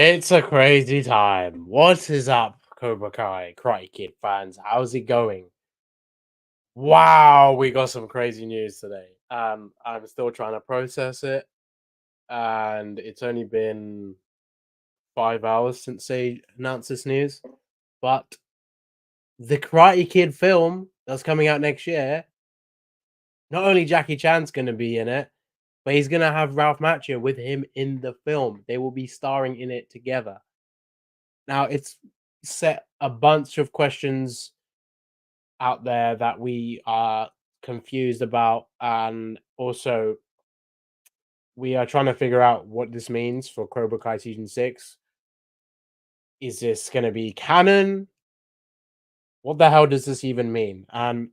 It's a crazy time. What is up, Cobra Kai Karate Kid fans? How's it going? Wow, we got some crazy news today. I'm still trying to process it, and it's only been 5 hours since they announced this news. But the Karate Kid film that's coming out next year, not only Jackie Chan's going to be in it, but he's going to have Ralph Macchio with him in the film. They will be starring in it together. Now, it's set a bunch of questions out there that we are confused about, and also we are trying to figure out what this means for Cobra Kai season 6. Is this going to be canon? What the hell does this even mean? And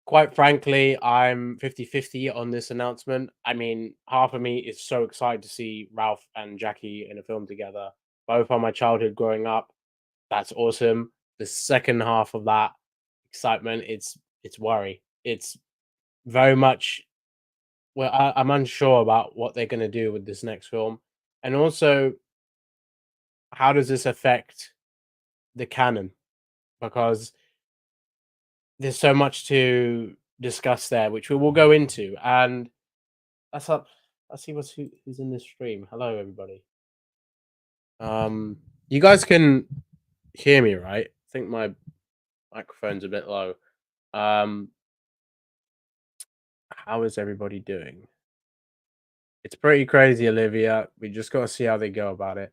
quite frankly, I'm 50-50 on this announcement. I mean, half of me is so excited to see Ralph and Jackie in a film together. Both are my childhood growing up. That's awesome. The second half of that excitement, it's worry. It's very much, well, I'm unsure about what they're going to do with this next film, and also how does this affect the canon, because there's so much to discuss there, which we will go into. And that's up. Let's see who's in this stream. Hello, everybody. You guys can hear me, right? I think my microphone's a bit low. How is everybody doing? It's pretty crazy, Olivia. We just got to see how they go about it.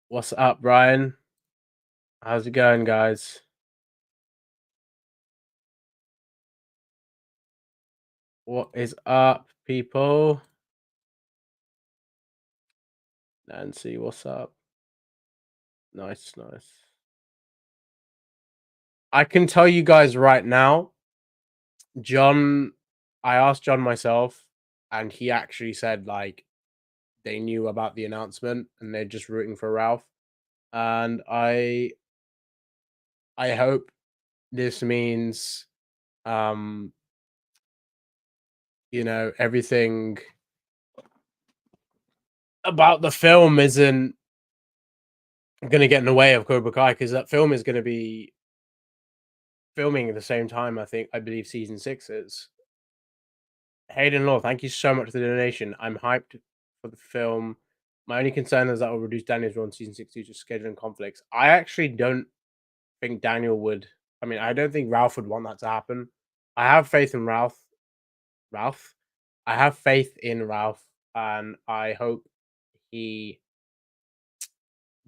What's up, Brian? How's it going, guys? What is up, people? Nancy, what's up? Nice. I can tell you guys right now, John, I asked John myself, and he actually said, like, they knew about the announcement and they're just rooting for Ralph. And I hope this means, everything about the film isn't going to get in the way of Cobra Kai, because that film is going to be filming at the same time. I believe season 6 is. Hayden Law, thank you so much for the donation. I'm hyped for the film. My only concern is that will reduce Daniel's role in season 6 due to scheduling conflicts. I actually don't think Daniel would. I mean, I don't think Ralph would want that to happen. I have faith in Ralph. I have faith in Ralph, and I hope he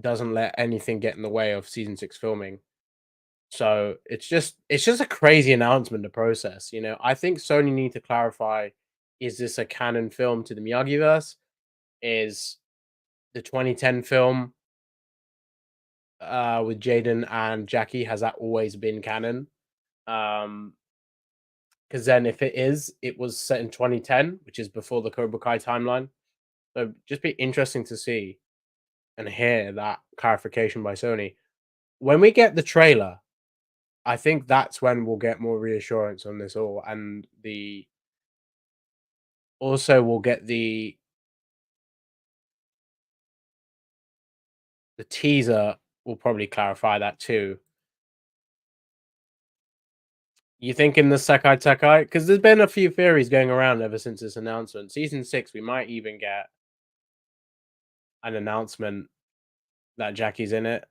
doesn't let anything get in the way of season 6 filming. So it's just a crazy announcement to process. I think Sony need to clarify: is this a canon film to the Miyagi-verse? Is the 2010 film with Jaden and Jackie, has that always been canon? Because then if it is, it was set in 2010, which is before the Cobra Kai timeline. So just be interesting to see and hear that clarification by Sony. When we get the trailer, I think that's when we'll get more reassurance on this all, and we'll get the teaser will probably clarify that too. You think in the Sekai Tekai? Because there's been a few theories going around ever since this announcement. Season 6, we might even get an announcement that Jackie's in it.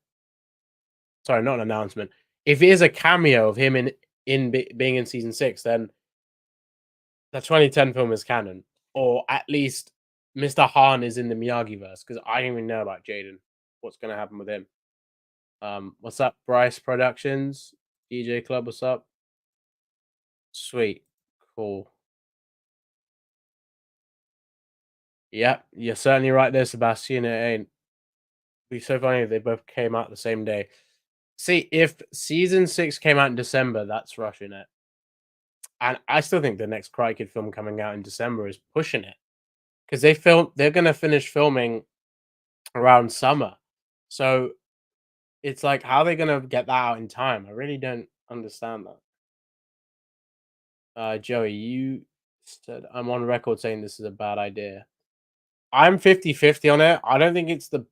Sorry, not an announcement. If it is a cameo of him being in season 6, then the 2010 film is canon, or at least Mr.Han is in the Miyagi-verse, because I didn't even know about Jaden. What's gonna happen with him? What's up, Bryce Productions? DJ Club, what's up? Sweet. Cool. Yeah, you're certainly right there, Sebastian. It ain't. Be so funny if they both came out the same day. See, if season 6 came out in December, that's rushing it. And I still think the next Cry Kid film coming out in December is pushing it. Because they're gonna finish filming around summer. So it's like, how are they gonna get that out in time? I really don't understand that. Joey, you said I'm on record saying this is a bad idea. I'm 50-50 on it. I don't think it's the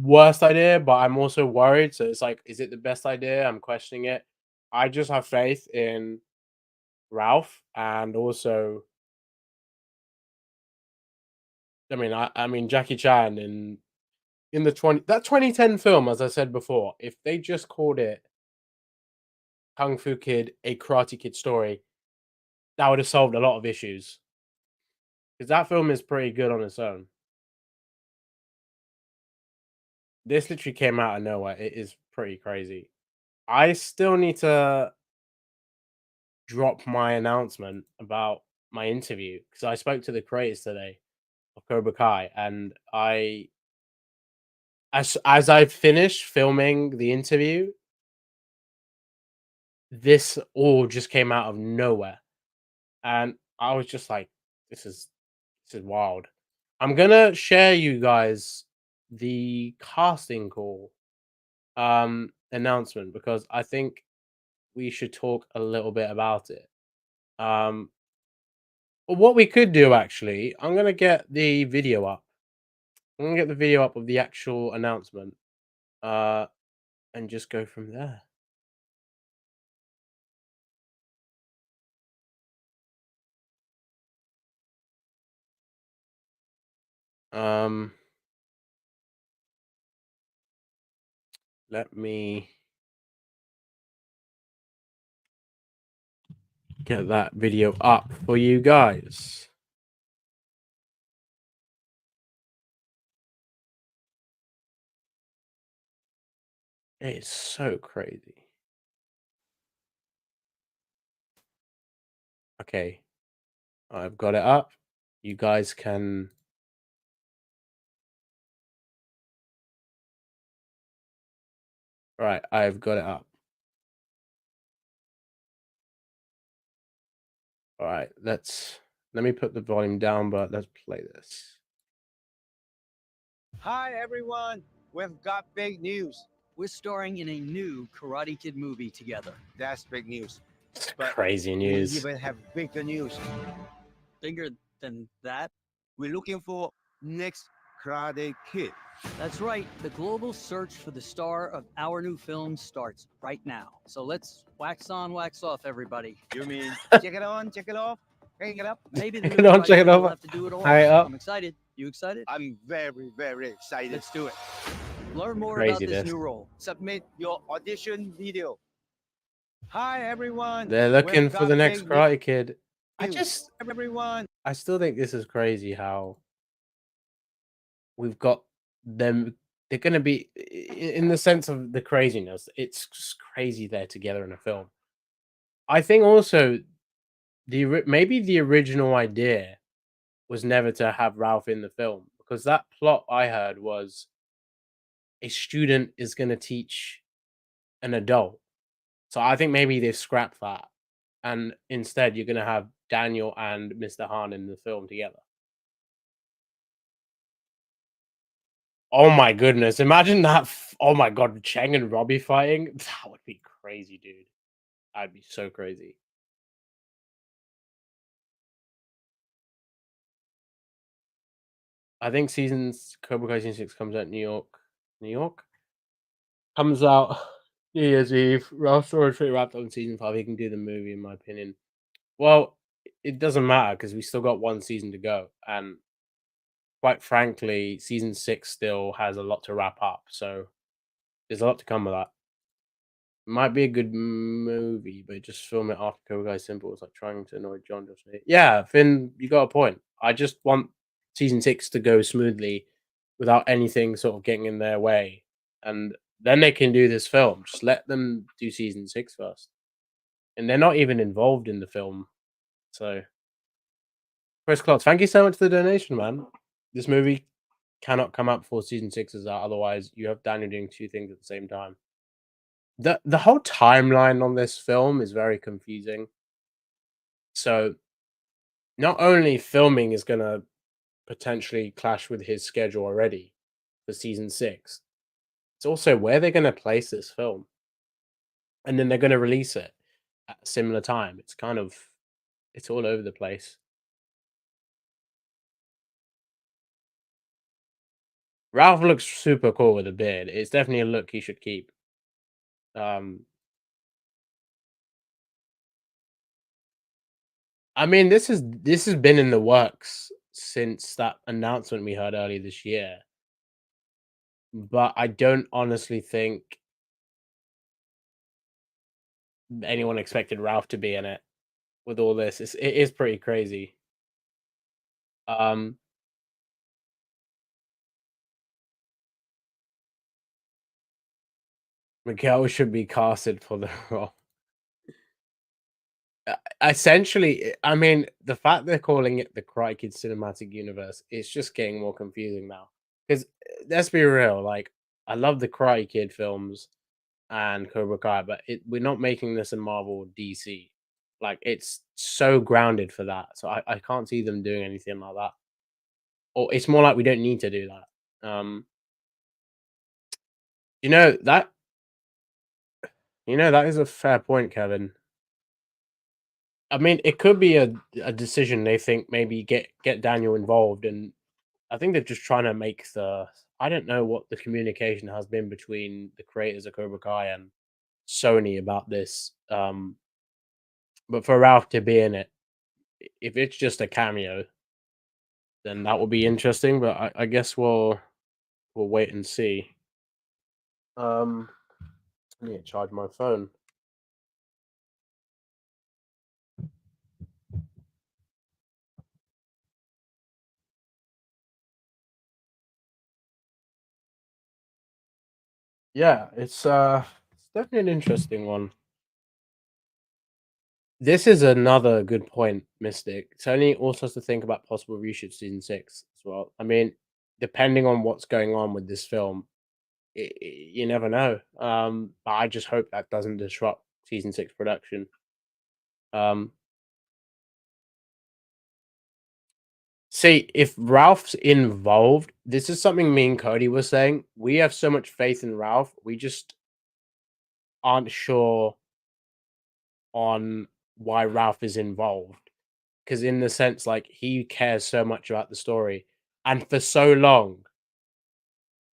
worst idea, but I'm also worried. So it's like, is it the best idea? I'm questioning it. I just have faith in Ralph, and also, I mean Jackie Chan in the 2010 film, as I said before. If they just called it Kung Fu Kid, a Karate Kid story, that would have solved a lot of issues. Because that film is pretty good on its own. This literally came out of nowhere. It is pretty crazy. I still need to drop my announcement about my interview, because I spoke to the creators today of Cobra Kai, and as I finished filming the interview, this all just came out of nowhere, and I was just like, this is wild." I'm gonna share you guys the casting call announcement, because I think we should talk a little bit about it. Um, what we could do, actually, I'm gonna get the video up. I'm gonna get the video up of the actual announcement, uh, and just go from there. Um, let me get that video up for you guys. It's so crazy. Okay, I've got it up. You guys can. Right, I've got it up. All right, let me put the volume down, but let's play this. Hi everyone, we've got big news. We're starring in a new Karate Kid movie together. That's big news. It's But crazy We news. even have bigger news. Bigger than that? We're looking for next Karate Kid. That's right. The global search for the star of our new film starts right now. So let's wax on, wax off, everybody. You mean check it on, check it off, hang it up? Maybe the Check new it on, Karate check it Kid will off, have to do it all. hang it up. I'm excited. You excited? I'm very, very excited. Let's do it. Learn more Crazy about this this. new role. Submit your audition video. Hi everyone. They're looking we've for got the next big Karate Kid. news. Everyone. I still think this is crazy how we've got them. They're going to be, in the sense of the craziness, it's just crazy they're together in a film. I think also maybe the original idea was never to have Ralph in the film, because that plot I heard was a student is going to teach an adult. So I think maybe they've scrapped that, and instead you're going to have Daniel and Mr.Han in the film together. Oh my goodness! Imagine that. Oh my god, Cheng and Robbie fighting. That would be crazy, dude. That'd be so crazy. I think Cobra Kai season 6 comes out in New York. New York comes out New Year's Eve. Ralph Story Tree wrapped up in season 5. He can do the movie, in my opinion. Well, it doesn't matter, because we still got one season to go, and quite frankly, season 6 still has a lot to wrap up. So there's a lot to come with that. Might be a good movie, but just film it after Cobra Kai Simple. It's like trying to annoy John. Yeah, Finn, you got a point. I just want season 6 to go smoothly without anything sort of getting in their way, and then they can do this film. Just let them do season 6 first, and they're not even involved in the film. So, Chris Klotz, thank you so much for the donation, man. This movie cannot come out before season 6 is out. Otherwise, you have Daniel doing 2 things at the same time. The whole timeline on this film is very confusing. So, not only filming is gonna potentially clash with his schedule already for season 6, it's also where they're gonna place this film, and then they're gonna release it at a similar time. It's all over the place. Ralph looks super cool with a beard. It's definitely a look he should keep. I mean, this has been in the works since that announcement we heard earlier this year, but I don't honestly think anyone expected Ralph to be in it with all this. It is pretty crazy. Um, Miguel should be casted for the role. Essentially, I mean, the fact they're calling it the Karate Kid Cinematic Universe, it's just getting more confusing now. Because let's be real, like I love the Karate Kid films and Cobra Kai, but we're not making this in Marvel or DC. Like it's so grounded for that, so I can't see them doing anything like that. Or it's more like we don't need to do that. You know that that is a fair point, Kevin. I mean, it could be a decision they think maybe get Daniel involved, and I think they're just trying to make the. I don't know what the communication has been between the creators of Cobra Kai and Sony about this. But for Ralph to be in it, if it's just a cameo, then that will be interesting. But I guess we'll wait and see. I need to charge my phone. Yeah, it's definitely an interesting one. This is another good point, Mystic. Sony also has to think about possible reshoot season 6 as well. I mean, depending on what's going on with this film, you never know. But I just hope that doesn't disrupt season 6 production. See, if Ralph's involved, this is something me and Cody were saying. We have so much faith in Ralph. We just aren't sure on why Ralph is involved. Because in the sense, like, he cares so much about the story. And for so long,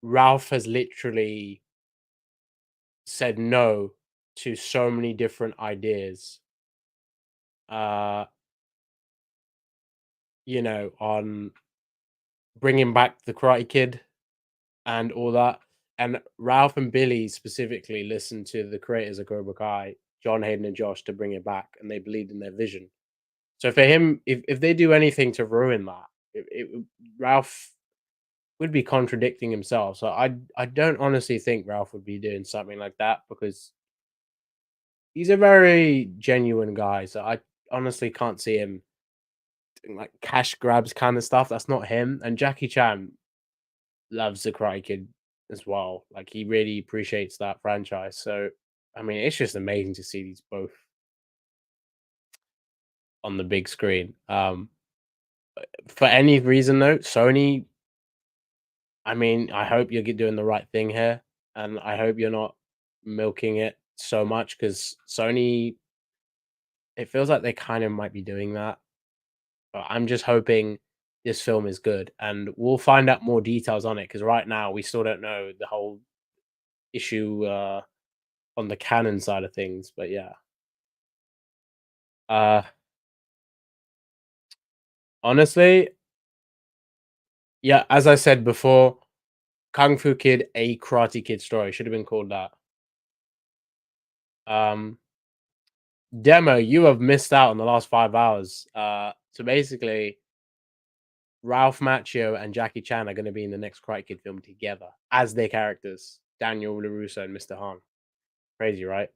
Ralph has literally said no to so many different ideas. On bringing back the Karate Kid and all that. And Ralph and Billy specifically listened to the creators of Cobra Kai, John Hayden and Josh, to bring it back, and they believed in their vision. So for him, if they do anything to ruin that, Ralph would be contradicting himself. So I don't honestly think Ralph would be doing something like that because he's a very genuine guy. So I honestly can't see him doing like cash grabs kind of stuff. That's not him. And Jackie Chan loves the Karate Kid as well. Like he really appreciates that franchise. So I mean, it's just amazing to see these both on the big screen. For any reason though, Sony. I mean, I hope you're doing the right thing here, and I hope you're not milking it so much because Sony. It feels like they kind of might be doing that, but I'm just hoping this film is good, and we'll find out more details on it because right now we still don't know the whole issue on the canon side of things. But yeah, honestly, yeah, as I said before, Kung Fu Kid, a Karate Kid story should have been called that. Demo, you have missed out on the last 5 hours. So basically, Ralph Macchio and Jackie Chan are going to be in the next Karate Kid film together as their characters, Daniel LaRusso and Mr.Han. Crazy, right?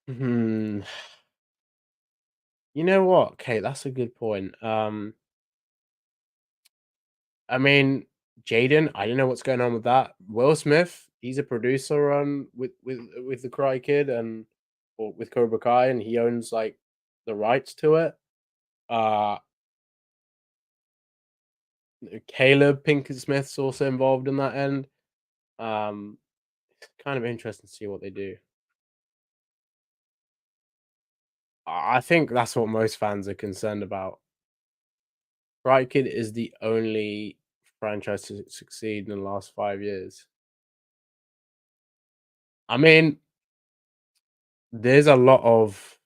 Hmm. You know what? Okay, that's a good point. I mean, Jaden, I don't know what's going on with that. Will Smith, he's a producer on with the Karate Kid and or with Cobra Kai, and he owns like the rights to it. Uh Caleb Pinkett Smith's also involved in that end. It's kind of interesting to see what they do. I think that's what most fans are concerned about. Karate Kid is the only franchise to succeed in the last 5 years. I mean, there's a lot of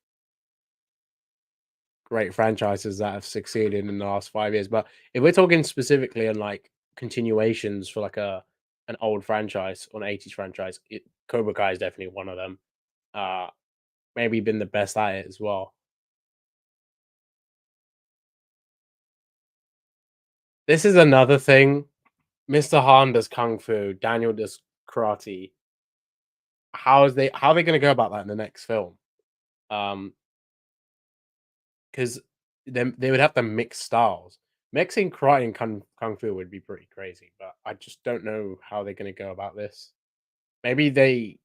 great franchises that have succeeded in the last 5 years, but if we're talking specifically on like continuations for like an old franchise or an 80s franchise, Cobra Kai is definitely one of them. Uh Maybe been the best at it as well. This is another thing. Mr. Han does kung fu, Daniel does karate. How are they gonna go about that in the next film? Um, because then they would have to mix styles. Mixing karate and kung fu would be pretty crazy, but I just don't know how they're gonna go about this. Maybe they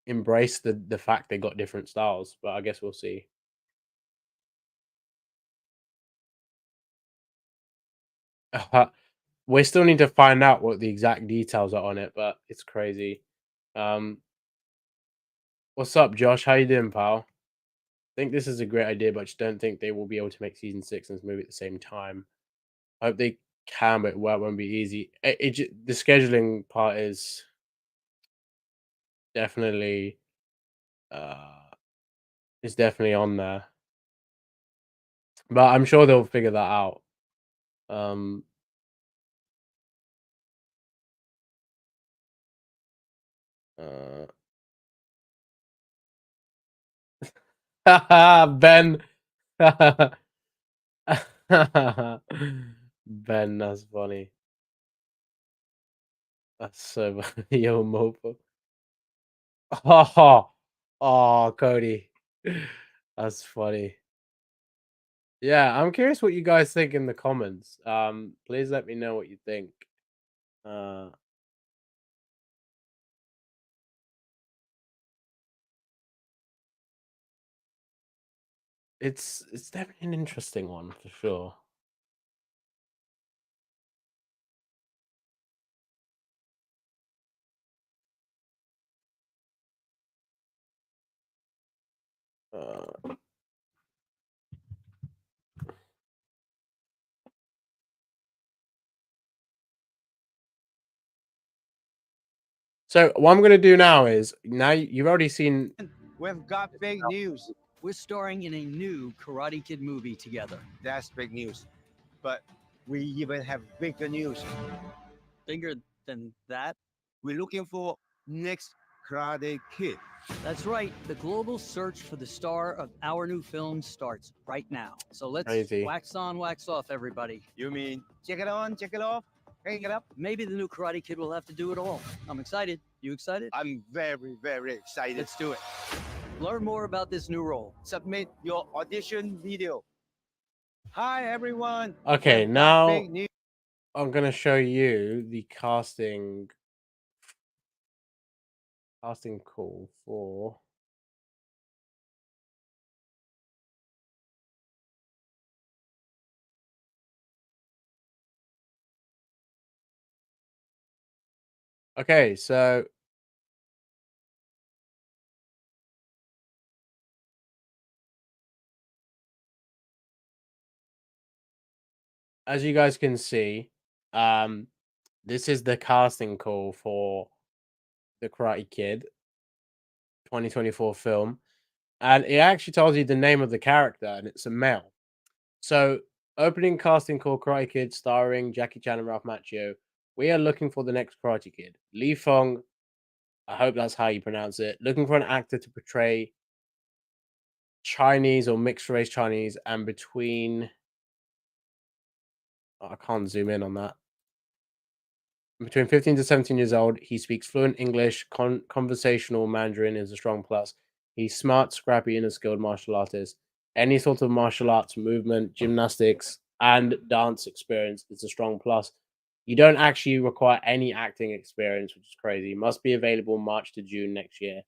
embrace the fact they got different styles, but I guess we'll see. We still need to find out what the exact details are on it, but it's crazy. Um, what's up, Josh? How you doing, pal? Think this is a great idea, but I just don't think they will be able to make season 6 and this movie at the same time. I hope they can, but it won't be easy. The scheduling part definitely uh is definitely on there, but I'm sure they'll figure that out. Um, uh, Ben, Ben, that's funny. That's so yo mofo. Oh, oh, Cody, that's funny. Yeah, I'm curious what you guys think in the comments. Please let me know what you think. Uh, it's definitely an interesting one for sure. Uh, so what I'm gonna do now is you've already seen. We've got big news. We're starring in a new Karate Kid movie together. That's big news. But we even have bigger news. Bigger than that? We're looking for next Karate Kid. That's right. The global search for the star of our new film starts right now. So let's Crazy. wax on, wax off, everybody. You mean check it on, check it off, hang it up? Maybe the new Karate Kid will have to do it all. I'm excited. You excited? I'm very, very excited. Let's do it. Learn more about this new role. Submit your audition video. Hi, everyone. Okay, We've got now big news. I'm gonna show you the casting call for. Okay, so as you guys can see, this is the casting call for the Karate Kid 2024 film, and it actually tells you the name of the character, and it's a male. So, opening casting call Karate Kid starring Jackie Chan and Ralph Macchio. We are looking for the next Karate Kid. Lee Fong, I hope that's how you pronounce it. Looking for an actor to portray Chinese or mixed race Chinese, and between I can't zoom in on that. Between 15 to 17 years old, he speaks fluent English. Conversational Mandarin is a strong plus. He's smart, scrappy, and a skilled martial artist. Any sort of martial arts, movement, gymnastics, and dance experience is a strong plus. You don't actually require any acting experience, which is crazy. Must be available March to June next year.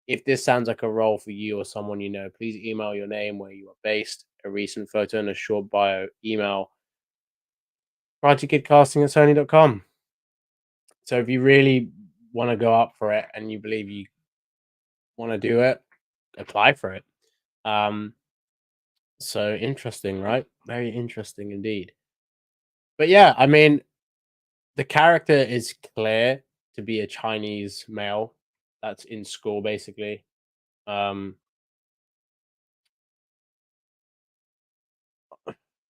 If this sounds like a role for you or someone you know, please email your name, where you are based, a recent photo, and a short bio. Email ProjectKidCasting@Sony.com. So if you really want to go up for it and you believe you want to do it, apply for it. So interesting, right? Very interesting indeed. But yeah, I mean, the character is clear to be a Chinese male that's in school, basically.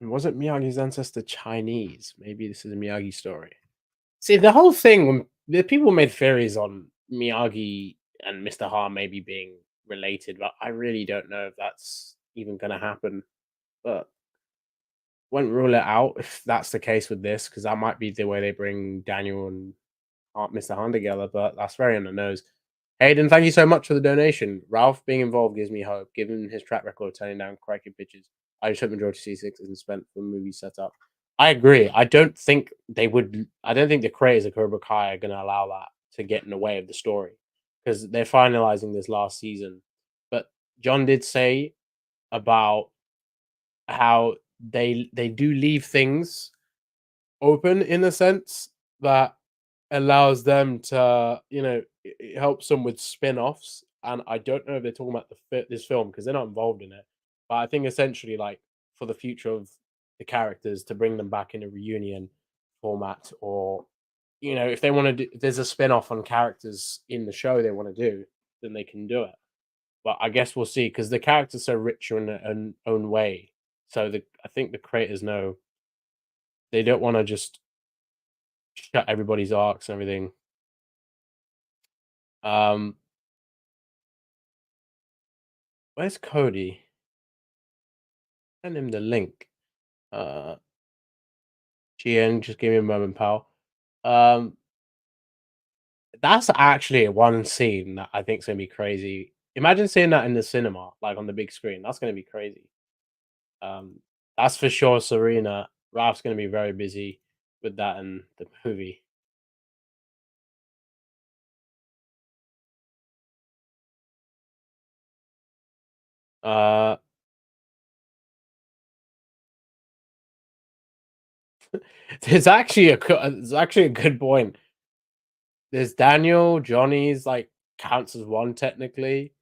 Wasn't Miyagi's ancestor Chinese? Maybe this is a Miyagi story. See, the whole thing, the people made theories on Miyagi and Mr.Han maybe being related, but I really don't know if that's even going to happen. But won't rule it out if that's the case with this, because that might be the way they bring Daniel and Mr.Han together, but that's very on the nose. Hayden, thank you so much for the donation. Ralph being involved gives me hope, given his track record of turning down cracking pitches. I just hope majority C6 isn't spent for movie setup. I agree. I don't think they would. I don't think the creators of Cobra Kai are going to allow that to get in the way of the story, because they're finalizing this last season. But John did say about how they do leave things open in a sense that allows them to, it helps them with spin-offs. And I don't know if they're talking about this film because they're not involved in it. But I think essentially, like, for the future of the characters, to bring them back in a reunion format, or if they want to do, if there's a spin-off on characters in the show they want to do, then they can do it. But I guess we'll see, because the characters are so rich in their own way. So I think the creators know they don't want to just shut everybody's arcs and everything. Where's Cody? Send him the link. GN, just give me a moment, pal. That's actually one scene that I think is gonna be crazy. Imagine seeing that in the cinema, like on the big screen. That's gonna be crazy. That's for sure. Serena, Ralph's gonna be very busy with that in the movie. There's actually a good point. There's Daniel, Johnny's like counts as one technically.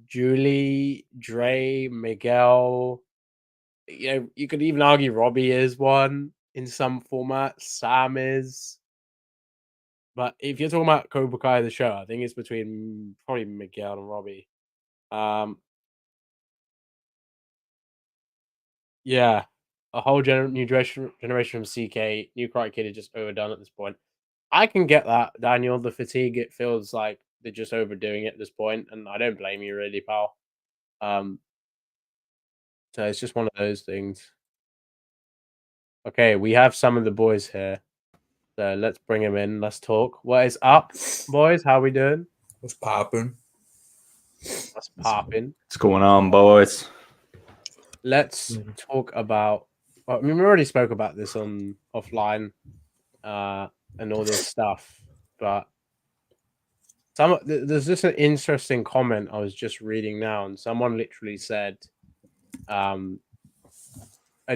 Julie, Dre, Miguel. You could even argue Robbie is one in some format. Sam is. But if you're talking about Cobra Kai the show, I think it's between probably Miguel and Robbie. Yeah, a whole new generation from CK, new Karate Kid is just overdone at this point. I can get that, Daniel. The fatigue, it feels like they're just overdoing it at this point, and I don't blame you, really, pal. So it's just one of those things. Okay, we have some of the boys here, so let's bring them in. Let's talk. What is up, boys? How we doing? What's popping? What's popping? What's going on, boys? Let's talk about. Well, I mean, we already spoke about this on offline, and all this stuff, but there's just an interesting comment I was just reading now, and someone literally said,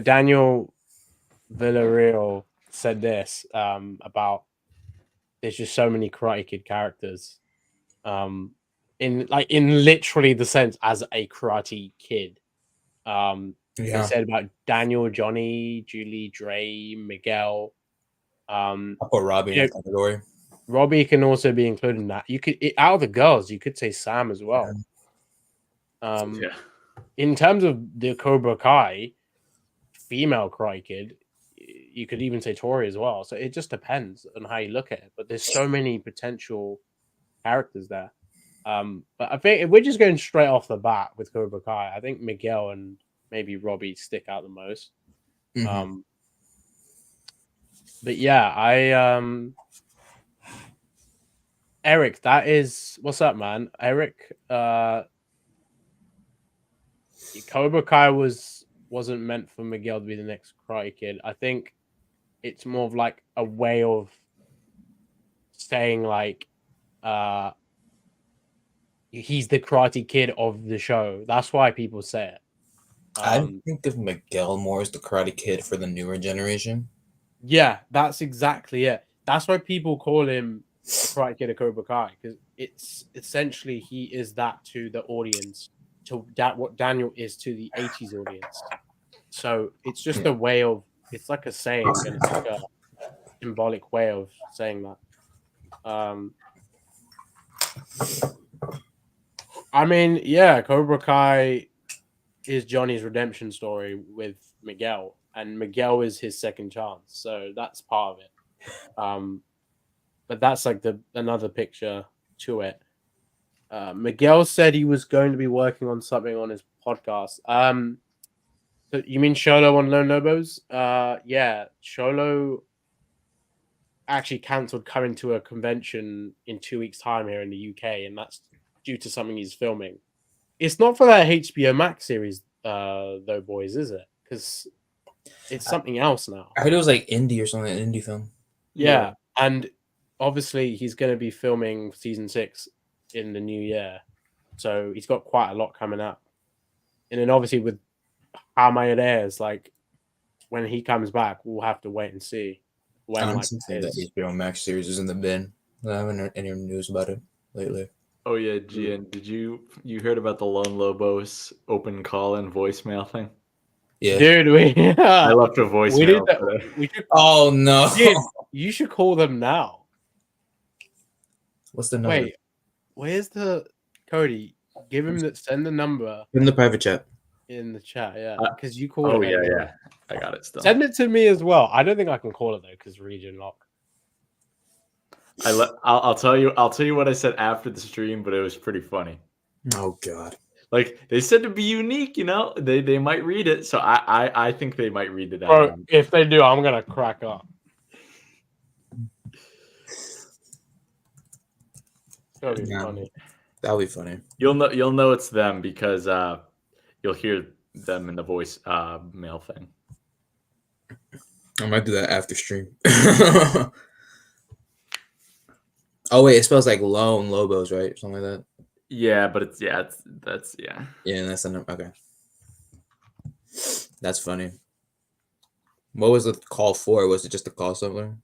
Daniel Villarreal said this about there's just so many Karate Kid characters, in literally the sense as a Karate Kid. They said about Daniel, Johnny, Julie, Dre, Miguel. I'll put Robbie in that category. Robbie can also be included in that. You could, out of the girls, you could say Sam as well. Yeah. In terms of the Cobra Kai female Karate Kid, you could even say Tori as well. So it just depends on how you look at it. But there's so many potential characters there. But I think if we're just going straight off the bat with Cobra Kai, I think Miguel and maybe Robbie stick out the most. But yeah, Eric, that is what's up, man. Eric, Cobra Kai wasn't meant for Miguel to be the next Karate Kid. I think it's more of like a way of saying like he's the Karate Kid of the show. That's why people say it. I think of Miguel more as the Karate Kid for the newer generation. Yeah, that's exactly it. That's why people call him Karate Kid of Cobra Kai, because it's essentially he is that to the audience, to that what Daniel is to the 80s audience. So it's just a way of, it's like a saying, and it's like a symbolic way of saying that. I mean, yeah, Cobra Kai is Johnny's redemption story with Miguel, and Miguel is his second chance. So that's part of it. But that's like another picture to it. Miguel said he was going to be working on something on his podcast. So you mean Sholo on Lone Lobos? Yeah, Sholo actually cancelled coming to a convention in 2 weeks' time here in the UK, and that's due to something he's filming. It's not for that HBO Max series, though, boys, is it? Because it's something else now. I heard it was like indie or something, an indie film. Yeah, and obviously he's going to be filming season 6 in the new year, so he's got quite a lot coming up. And then obviously with how it airs, like when he comes back, we'll have to wait and see when. I think that HBO Max series is in the bin. I haven't heard any news about it lately. Oh yeah, Gian, did you heard about the Lone Lobos open call and voicemail thing? Yeah, dude, I left a voicemail. Oh no, dude, you should call them now. What's the number? Wait, where's the Cody? Give him send the number in the private chat. In the chat, yeah, because you called. Oh yeah, I got it still. Send it to me as well. I don't think I can call it though because region lock. I'll tell you what I said after the stream, but it was pretty funny. Oh god. Like they said to be unique, you know, they might read it. So I think they might read it out. Bro, if they do, I'm gonna crack up. That'll be funny. That'll be funny. You'll know it's them because you'll hear them in the voice mail thing. I might do that after stream. Oh wait, it spells like Lone Lobos, right? Something like that. Yeah, but that's Yeah, that's the number. Okay, that's funny. What was the call for? Was it just to call something?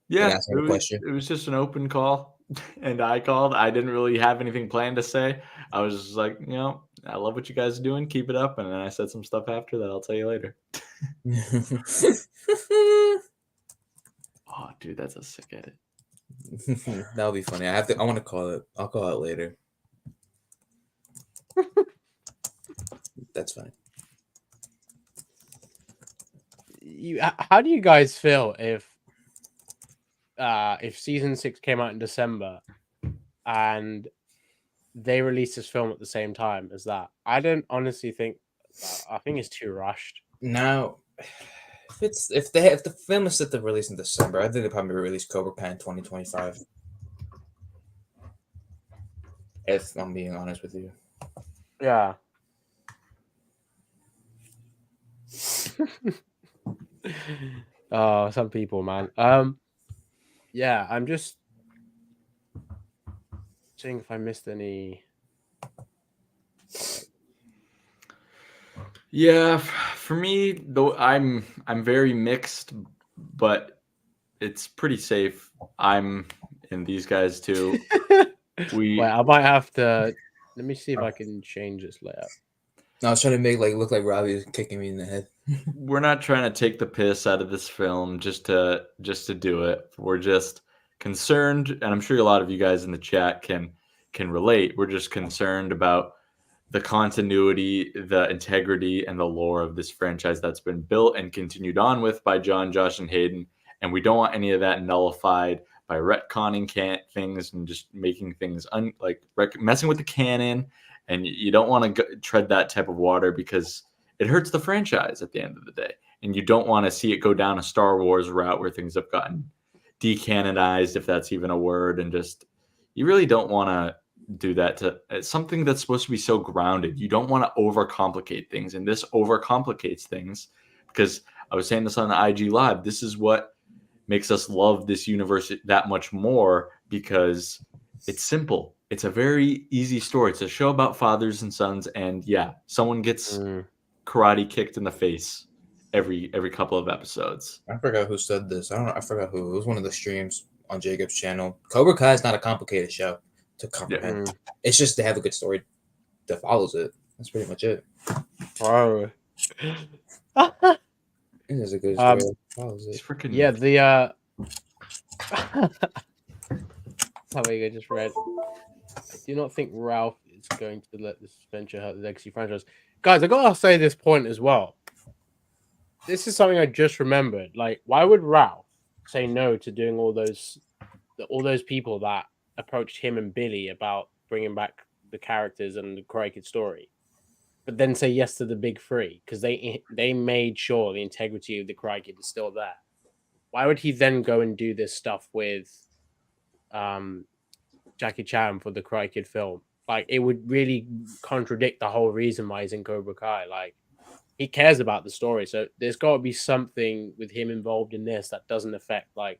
Yeah, it was just an open call, and I called. I didn't really have anything planned to say. I was just like, you know, I love what you guys are doing. Keep it up. And then I said some stuff after that. I'll tell you later. Oh, dude, that's a sick edit. That'll be funny. I want to call it. I'll call it later. That's funny. How do you guys feel if season 6 came out in December and they released this film at the same time as that? I don't honestly think. I think it's too rushed. Now, if the film is set to release in December, I think they probably release Cobra Kai in 2025. If I'm being honest with you. Yeah. Oh, some people, man. Yeah, I'm just seeing if I missed any. Yeah, for me though, I'm very mixed, but it's pretty safe. I'm in these guys too. Wait, I might have to. Let me see if I can change this layout. No, I was trying to make look like Robbie was kicking me in the head. We're not trying to take the piss out of this film just to do it. We're just concerned, and I'm sure a lot of you guys in the chat can relate. We're just concerned about the continuity, the integrity, and the lore of this franchise that's been built and continued on with by John, Josh, and Hayden. And we don't want any of that nullified retconning things and just making things messing with the canon, and you don't want to tread that type of water because it hurts the franchise at the end of the day, and you don't want to see it go down a Star Wars route where things have gotten decanonized, if that's even a word, and just you really don't want to do that to something that's supposed to be so grounded. You don't want to overcomplicate things, and this overcomplicates things because I was saying this on the IG Live. This is what makes us love this universe that much more because it's simple. It's a very easy story. It's a show about fathers and sons, and yeah, someone gets karate kicked in the face every couple of episodes. I forgot who said this. I forgot who. It was one of the streams on Jacob's channel. Cobra Kai is not a complicated show to comprehend. It's just to have a good story that follows it. That's pretty much it. Bro. It is a good story that follows it. Yeah, something I just read. I do not think Ralph is going to let this venture hurt the legacy franchise. Guys, I gotta say this point as well. This is something I just remembered. Like, why would Ralph say no to doing all those people that approached him and Billy about bringing back the characters and the Karate Kid story, but then say yes to the big three because they made sure the integrity of the Karate Kid is still there? Why would he then go and do this stuff with Jackie Chan for the Karate Kid film? Like, it would really contradict the whole reason why he's in Cobra Kai. Like, he cares about the story, so there's got to be something with him involved in this that doesn't affect, like,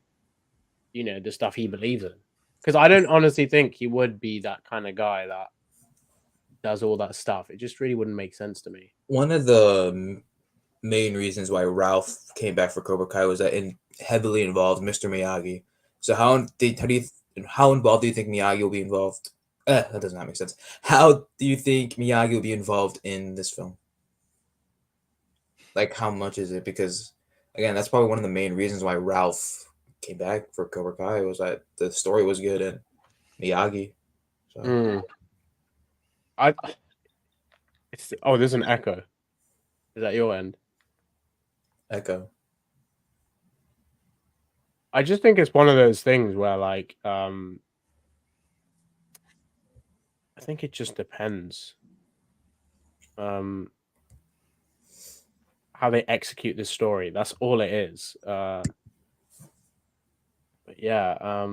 you know, the stuff he believes in. Because I don't honestly think he would be that kind of guy that does all that stuff. It just really wouldn't make sense to me. One of the main reasons why Ralph came back for Cobra Kai was that it heavily involved Mr. Miyagi. So how involved do you think Miyagi will be involved? That does not make sense. How do you think Miyagi will be involved in this film? Like, how much is it? Because, again, that's probably one of the main reasons why Ralph came back for Cobra Kai was that the story was good and Miyagi. So. There's an echo. Is that your end? Echo. I just think it's one of those things where, like, I think it just depends how they execute this story. That's all it is. But yeah,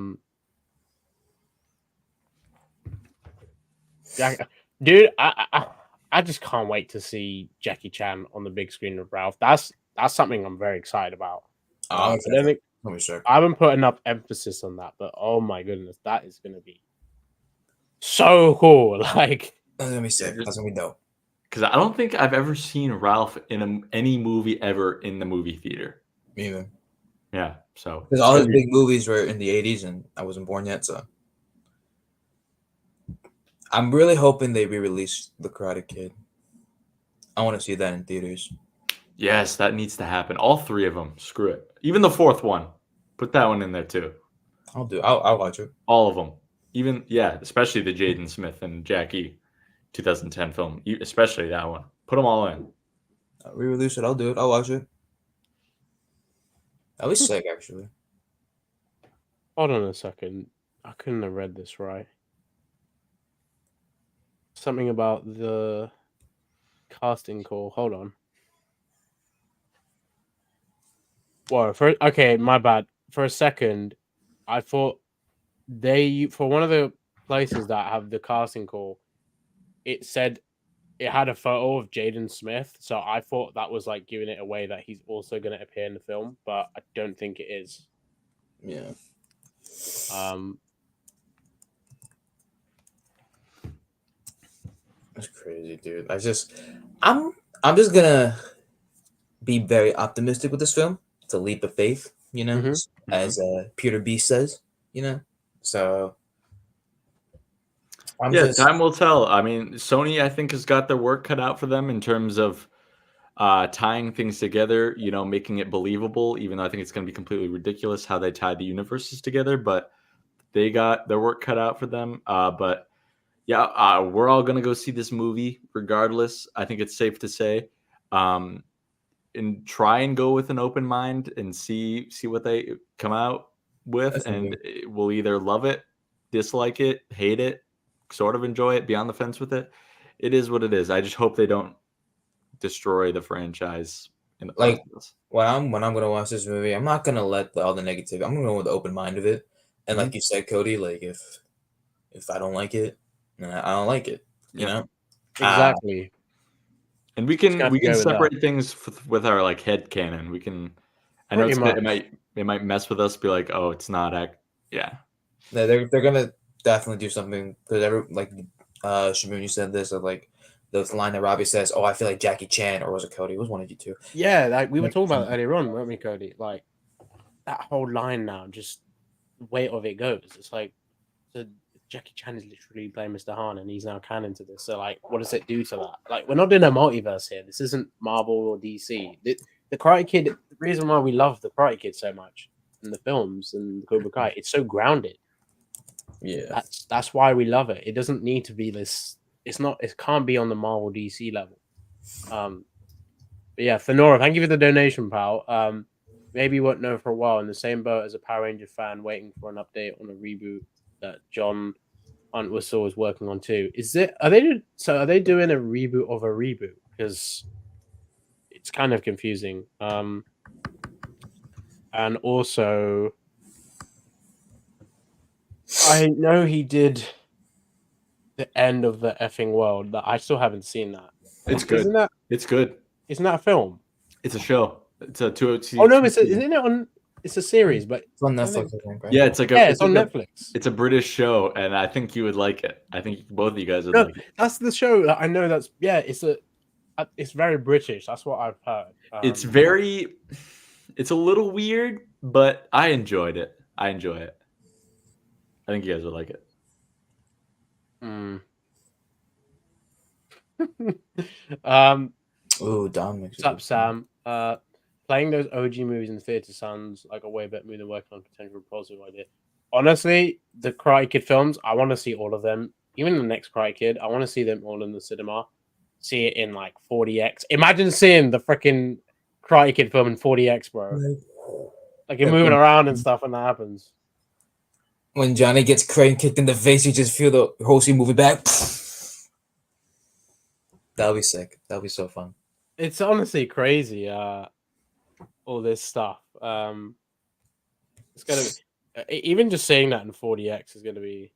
dude, I just can't wait to see Jackie Chan on the big screen with Ralph. That's something I'm very excited about. I don't think I haven't put enough emphasis on that, but oh my goodness, that is going to be so cool. Like, that's gonna be sick. That's gonna be dope. Because I don't think I've ever seen Ralph in any movie ever in the movie theater. Me either. Yeah, so because all his big movies were in the 80s, and I wasn't born yet, so I'm really hoping they re-release The Karate Kid. I want to see that in theaters. Yes, that needs to happen. All three of them. Screw it. Even the fourth one. Put that one in there too. I'll watch it. All of them. Especially the Jaden Smith and Jackie 2010 film. Especially that one. Put them all in. I'll re-release it. I'll do it. I'll watch it. That was sick, actually. Hold on a second. I couldn't have read this right. Something about the casting call. Hold on. Well, okay, my bad. For a second, I thought for one of the places that have the casting call, it said it had a photo of Jaden Smith. So I thought that was like giving it away that he's also going to appear in the film, but I don't think it is. Yeah. That's crazy, dude. I'm just gonna be very optimistic with this film. It's a leap of faith, you know, as Peter B says, you know. So time will tell. I mean, Sony, I think, has got their work cut out for them in terms of tying things together, you know, making it believable, even though I think it's going to be completely ridiculous how they tie the universes together, but they got their work cut out for them. But yeah, we're all going to go see this movie regardless. I think it's safe to say, and try and go with an open mind and see what they come out with, That's and okay. we'll either love it, dislike it, hate it, sort of enjoy it, be on the fence with it. It is what it is. I just hope they don't destroy the franchise in the Like process. when I'm gonna watch this movie, I'm not gonna let all the negativity. I'm gonna go with the open mind of it. And like you said, Cody, like if I don't like it, then I don't like it. You Yeah. know. Exactly. And we Just gonna can have we to can go with that. separate things with our like head canon. We can. I know Pretty it's, much. it might mess with us. Be like, oh, it's not. Yeah. They're gonna definitely do something because Shaboon, you said this of like the line that Robbie says, "Oh, I feel like Jackie Chan," or was it Cody? It was one of you two. Yeah, like we were Jackie talking about Chan. it earlier on, weren't we, Cody? Like that whole line now, just the way of it goes. It's like so Jackie Chan is literally playing Mr.Han and he's now canon to this. So like what does it do to that? Like we're not doing a multiverse here. This isn't Marvel or DC. The Karate Kid, the reason why we love the Karate Kid so much in the films and the Cobra Kai, it's so grounded. Yeah. That's why we love it. It doesn't need to be this. It's not. It can't be on the Marvel DC level. But yeah, Fenora, thank you for the donation, pal. Maybe you won't know for a while. In the same boat as a Power Ranger fan, waiting for an update on a reboot that John Huntwhistle is working on too. Is it? Are they doing a reboot of a reboot? Because it's kind of confusing. And also, I know he did the end of the effing world. That I still haven't seen that. It's good. It's good. Isn't that a film? It's a show. It's a two. Oh no, isn't it on? It's a series, but It's on Netflix, I think, right? Yeah, it's like it's on Netflix. It's a British show, and I think you would like it. I think both of you guys would No, like it. that's the show that I know. It's very British. That's what I've heard. It's a little weird, but I enjoyed it. I enjoy it. I think you guys would like it. Ooh, Dominic. What's up, Sam? Playing those OG movies in the theater sounds like a way better movie than working on potential positive idea. Honestly, the Karate Kid films, I want to see all of them. Even the next Karate Kid, I want to see them all in the cinema. See it in like 40x. Imagine seeing the freaking Karate Kid film in 40x, bro. Like you're moving around and stuff when that happens. When Johnny gets crane kicked in the face, you just feel the whole scene moving back. That'll be sick. That'll be so fun. It's honestly crazy. All this stuff. It's gonna be even just saying that in 40x is gonna be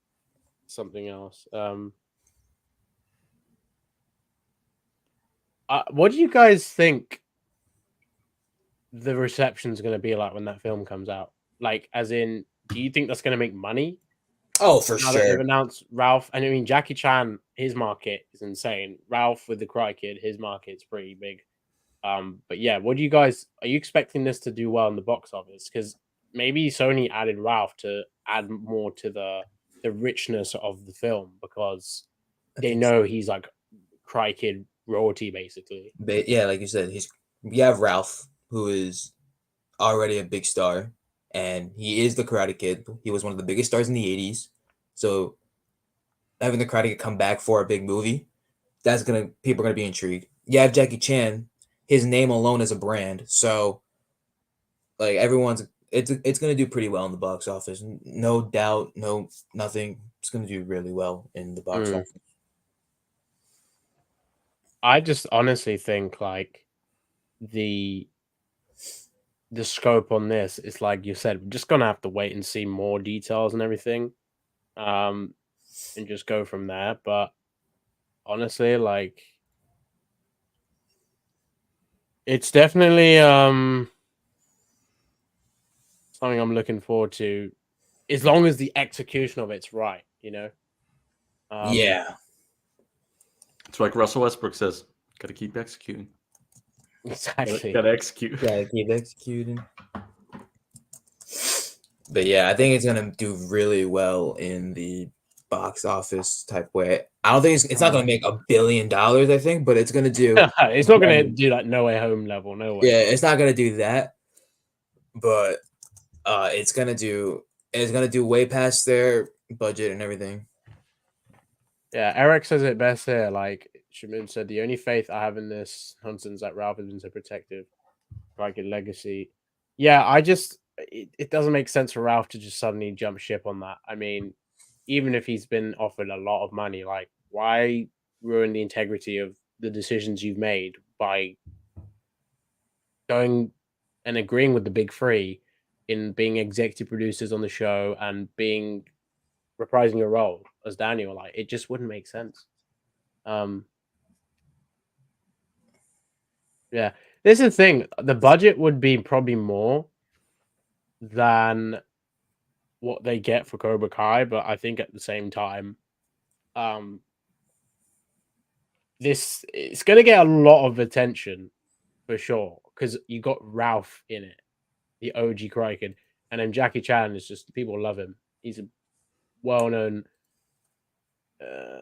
something else. What do you guys think the reception is gonna be like when that film comes out? Like, as in, do you think that's gonna make money? Oh, for Now that sure. they've announced Ralph, and I mean Jackie Chan, his market is insane. Ralph with the Karate Kid, his market's pretty big. But yeah, are you expecting this to do well in the box office? Because maybe Sony added Ralph to add more to the richness of the film because they know he's like Karate Kid royalty basically. But yeah, like you said, we have Ralph, who is already a big star, and he is the Karate Kid. He was one of the biggest stars in the 80s. So having the Karate Kid come back for a big movie, people are gonna be intrigued. You have Jackie Chan, his name alone is a brand, so like it's gonna do pretty well in the box office. No doubt, nothing. It's gonna do really well in the box office. I just honestly think like the scope on this is like you said, we're just gonna have to wait and see more details and everything. And just go from there. But honestly, like it's definitely something I'm looking forward to, as long as the execution of it's right, you know. Yeah, it's like Russell Westbrook says, "Got to keep executing." Exactly. Got to execute. Gotta keep executing. But yeah, I think it's gonna do really well in the box office type way. I don't think it's not gonna make $1 billion. I think, but it's gonna do. It's not gonna do like No Way Home level. No way. Yeah, it's not gonna do that, but it's gonna do way past their budget and everything. Yeah, Eric says it best here. Like Shamin said, the only faith I have in this nonsense that Ralph has been so protective, like a legacy. Yeah, it doesn't make sense for Ralph to just suddenly jump ship on that. I mean, even if he's been offered a lot of money, like why ruin the integrity of the decisions you've made by going and agreeing with the big three in being executive producers on the show and being reprising your role as Daniel? Like, it just wouldn't make sense. Yeah, this is the thing. The budget would be probably more than what they get for Cobra Kai, but I think at the same time, this it's gonna get a lot of attention for sure because you got Ralph in it, the OG Karate Kid, and then Jackie Chan is just people love him. He's a well-known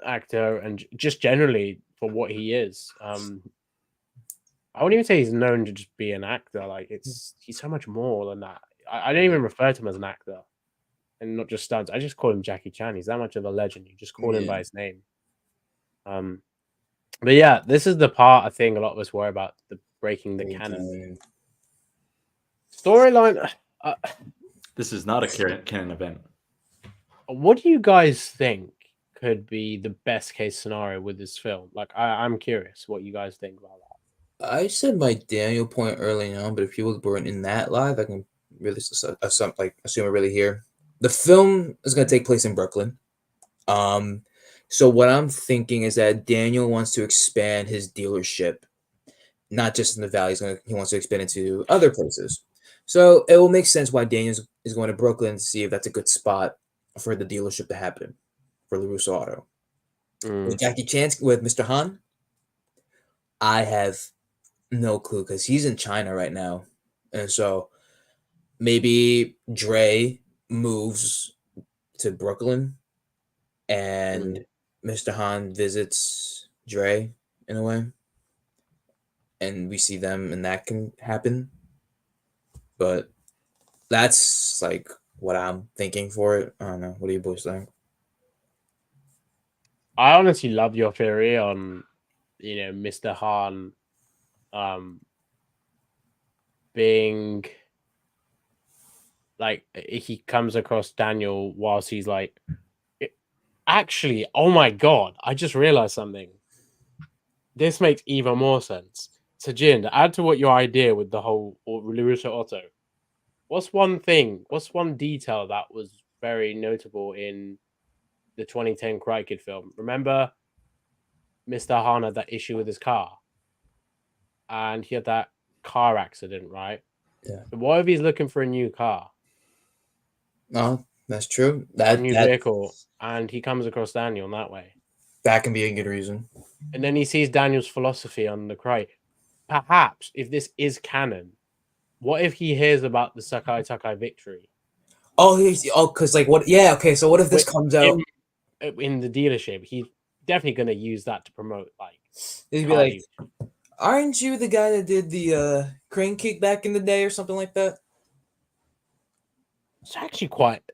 actor, and just generally for what he is. I wouldn't even say he's known to just be an actor. Like he's so much more than that. I don't even refer to him as an actor, and not just stunts. I just call him Jackie Chan. He's that much of a legend. You just call him by his name. But yeah, this is the part I think a lot of us worry about: the breaking the canon storyline. This is not a canon event. What do you guys think could be the best case scenario with this film? Like, I'm curious what you guys think about that. I said my Daniel point early on, but if people weren't in that live, I can really assume I really here. The film is going to take place in Brooklyn. So what I'm thinking is that Daniel wants to expand his dealership, not just in the Valley. He wants to expand into other places. So it will make sense why Daniel is going to Brooklyn to see if that's a good spot for the dealership to happen for LaRusso Auto. With Jackie Chan, with Mr. Han, I have no clue because he's in China right now. And so maybe Dre moves to Brooklyn and Mr. Han visits Dre in a way. And we see them and that can happen. But that's like what I'm thinking for it. I don't know. What do you boys think? I honestly love your theory on, Mr. Han being like he comes across Daniel whilst he's like actually, oh my god, I just realized something. This makes even more sense. So Jin, to add to what your idea with the whole LaRusso Otto, what's one detail that was very notable in the 2010 Karate Kid film? Remember Mr. Han had that issue with his car and he had that car accident, right? Yeah. But what if he's looking for a new car? No, that's true. A new vehicle, and he comes across Daniel in that way. That can be a good reason. And then he sees Daniel's philosophy on the Karate. Perhaps, if this is canon, what if he hears about the Sakai Takai victory? Because like what? Yeah, okay. So what if this comes out in the dealership? He's definitely going to use that to promote like. He'd be like, "Aren't you the guy that did the crane kick back in the day, or something like that?"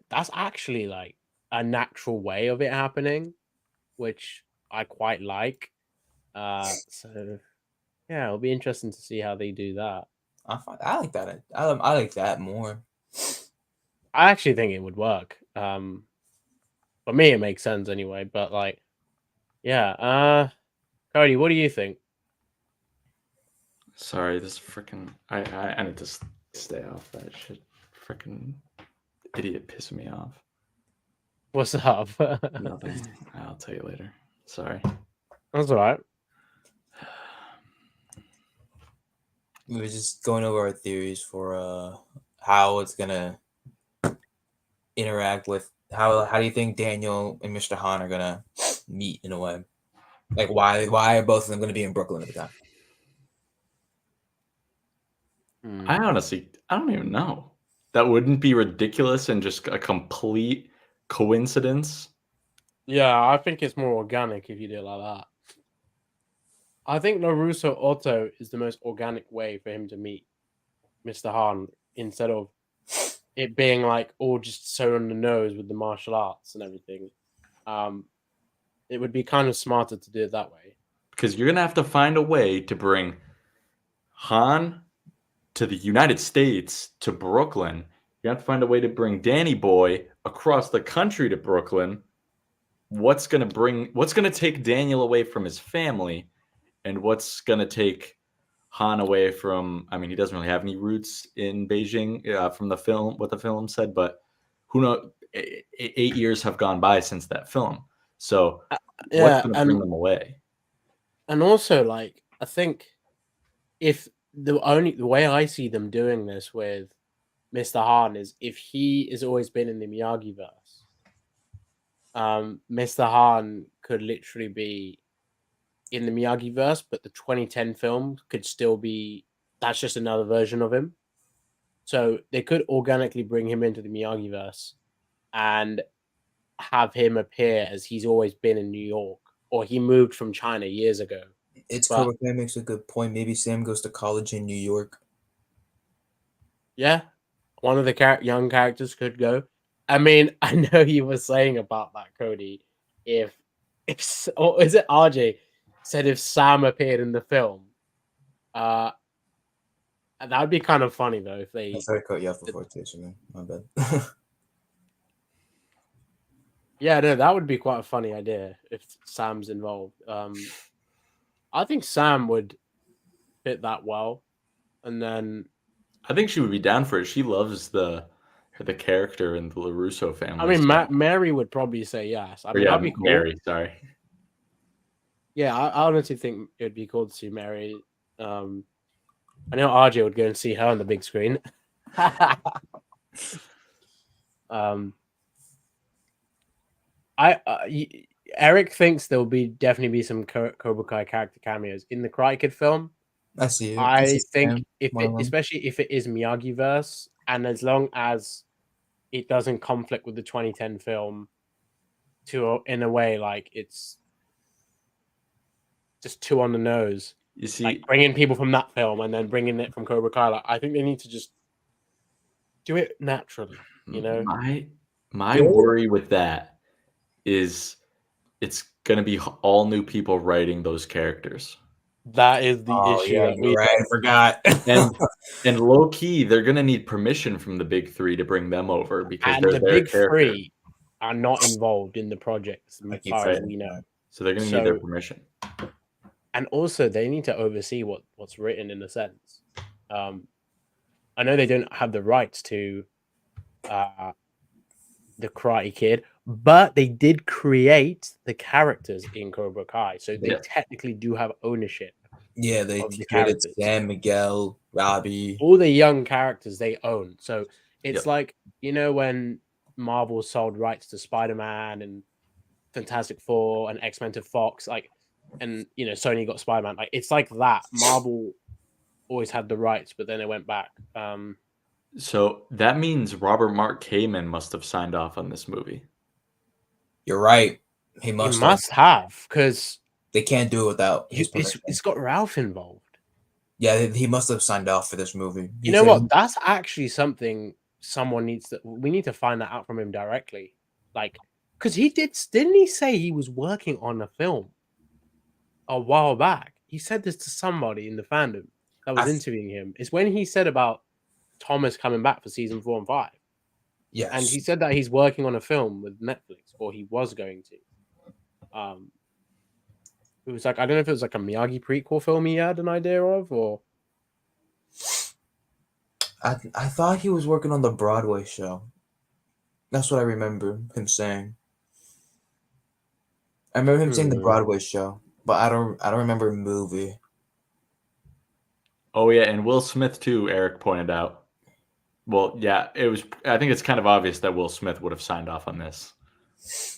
That's actually like a natural way of it happening, which I quite like. So yeah, it'll be interesting to see how they do that. I like that. I like that more. I actually think it would work. For me, it makes sense anyway. But like, yeah. Cody, what do you think? Sorry, this freaking I need to stay off that shit. Freaking idiot pissing me off. What's up? Nothing. I'll tell you later. Sorry. That's all right. We were just going over our theories for how it's gonna interact with how do you think Daniel and Mr. Han are gonna meet in a way? Like why are both of them gonna be in Brooklyn at the time? I don't even know. That wouldn't be ridiculous and just a complete coincidence. Yeah, I think it's more organic if you do it like that. I think LaRusso Otto is the most organic way for him to meet Mr. Han instead of it being like all just so on the nose with the martial arts and everything. It would be kind of smarter to do it that way. Because you're going to have to find a way to bring Han to the United States, to Brooklyn, You have to find a way to bring Danny Boy across the country to Brooklyn. What's gonna take Daniel away from his family, and what's gonna take Han away from? I mean, he doesn't really have any roots in Beijing from the film. What the film said, but who knows? 8 years have gone by since that film. So what's Yeah, gonna bring them away? and also like I think if the way I see them doing this with Mr. Han is if he has always been in the Miyagi verse, Mr. Han could literally be in the Miyagi verse, but the 2010 film could still be that's just another version of him. So they could organically bring him into the Miyagi verse and have him appear as he's always been in New York, or he moved from China years ago. It's But- Cobra Kai makes a good point. Maybe Sam goes to college in New York. Yeah, one of the young characters could go. I mean, I know you were saying about that, Cody. If or is it RJ said if Sam appeared in the film, that would be kind of funny though if they. I thought I cut you off before too, so man, my bad. Yeah, no, that would be quite a funny idea if Sam's involved. I think Sam would fit that well, and then I think she would be down for it. She loves the character in the LaRusso family. I mean, so- Mary would probably say yes. I or mean, yeah, that'd be cool. Mary. Sorry. Yeah, I honestly think it'd be cool to see Mary. I know RJ would go and see her on the big screen. Eric thinks there will definitely be some Cobra Kai character cameos in the Karate Kid film. I see it. I think one of them. especially if it is Miyagi verse, and as long as it doesn't conflict with the 2010 film, in a way like it's just too on the nose. You see, Like bringing people from that film and then bringing it from Cobra Kai. Like, I think they need to just do it naturally. You know, my worry with that is it's going to be all new people writing those characters. that is the issue. Yeah, that you're right. I forgot. And low key, they're going to need permission from the big three to bring them over because and they're the their big character. three are not involved in the project as keep far as saying we know. that. So they're going to need their So- permission. And also, they need to oversee what's written in a sense. I know they don't have the rights to the Karate Kid, but they did create the characters in Cobra Kai, so they Yeah. technically do have ownership. Yeah, they Of the created characters. Sam, Miguel, Robbie. All the young characters they own. So it's Yep. like, you know, when Marvel sold rights to Spider-Man and Fantastic Four and X-Men to Fox, like, and you know, Sony got Spider-Man. Like, it's like that. Marvel always had the rights, but then it went back. So that means Robert Mark Kamen must have signed off on this movie. You're right. He He must. must have, because They can't do it without his permission. it's got Ralph involved. Yeah, he must have signed off for this movie. You know what? That's actually something we need to find that out from him directly. Like, because didn't he say he was working on a film a while back? He said this to somebody in the fandom that was interviewing him. It's when he said about Thomas coming back for season 4 and 5. Yes. And he said that he's working on a film with Netflix, or he was going to. It was like, I don't know if it was like a Miyagi prequel film he had an idea of, or I thought he was working on the Broadway show. That's what I remember him saying. I remember him saying the Broadway show, but I don't remember a movie. Oh yeah, and Will Smith too, Eric pointed out. Well, yeah, I think it's kind of obvious that Will Smith would have signed off on this.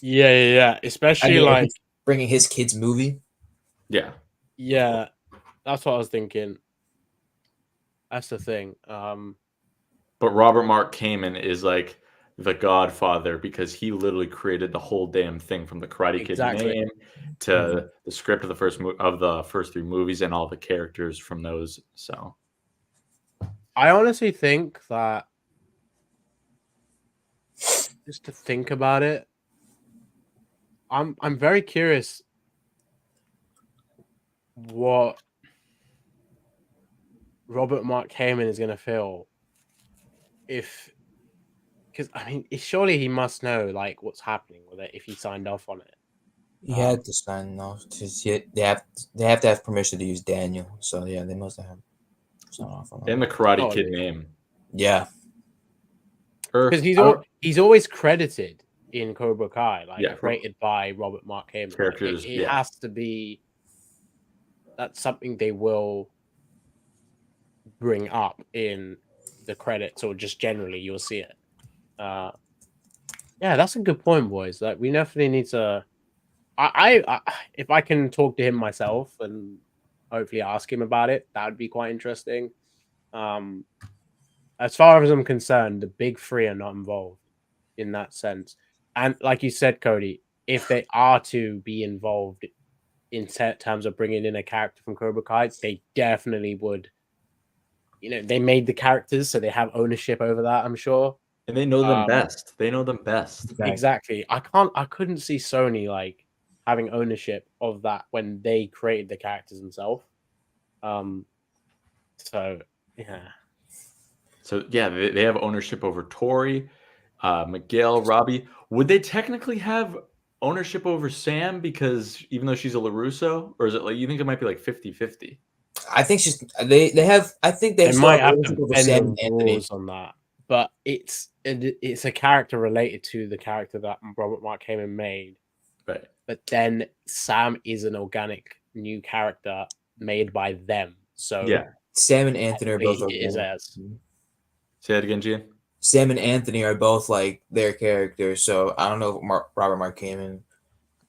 yeah. Especially I mean, like, he's bringing his kids' movie. Yeah. yeah, that's what I was thinking. That's the thing. But Robert Mark Kamen is like the godfather because he literally created the whole damn thing from the Karate Kid Exactly. name to the script of the first 3 movies and all the characters from those. So I honestly think that, just to think about it, I'm very curious what Robert Mark Kamen is going to feel if because I mean, surely he must know like what's happening with it if he signed off on it. He had to sign off. They have to have permission to use Daniel. So yeah, they must have signed off on And that. the Karate Oh, Kid yeah. name. Yeah, Because he's always credited in Cobra Kai, like Yeah. created by Robert Mark Heyman. Like, Characters, it yeah. has to be. That's something they will bring up in the credits, or just generally you'll see it. Yeah, that's a good point, boys. Like we definitely need to. I if I can talk to him myself and hopefully ask him about it, that would be quite interesting. As far as I'm concerned, the big three are not involved in that sense. And like you said, Cody, if they are to be involved in terms of bringing in a character from Cobra Kai, they definitely would. You know, they made the characters, so they have ownership over that, I'm sure. And they know them best. They know them best. Exactly. I couldn't see Sony like having ownership of that when they created the characters themselves. So yeah. So yeah, they have ownership over Tori, Miguel, Robbie. Would they technically have ownership over Sam because even though she's a LaRusso, or is it like you think it might be like 50-50? I think they have. I think they might have ownership to over bend Sam the and Anthony. rules on that, but it's a character related to the character that Robert Mark Heyman made. Right. But then Sam is an organic new character made by them. So Yeah. Sam and Anthony are both. it is as. Say that again, Gian. Sam and Anthony are both like their characters. So I don't know if Robert Mark Heyman,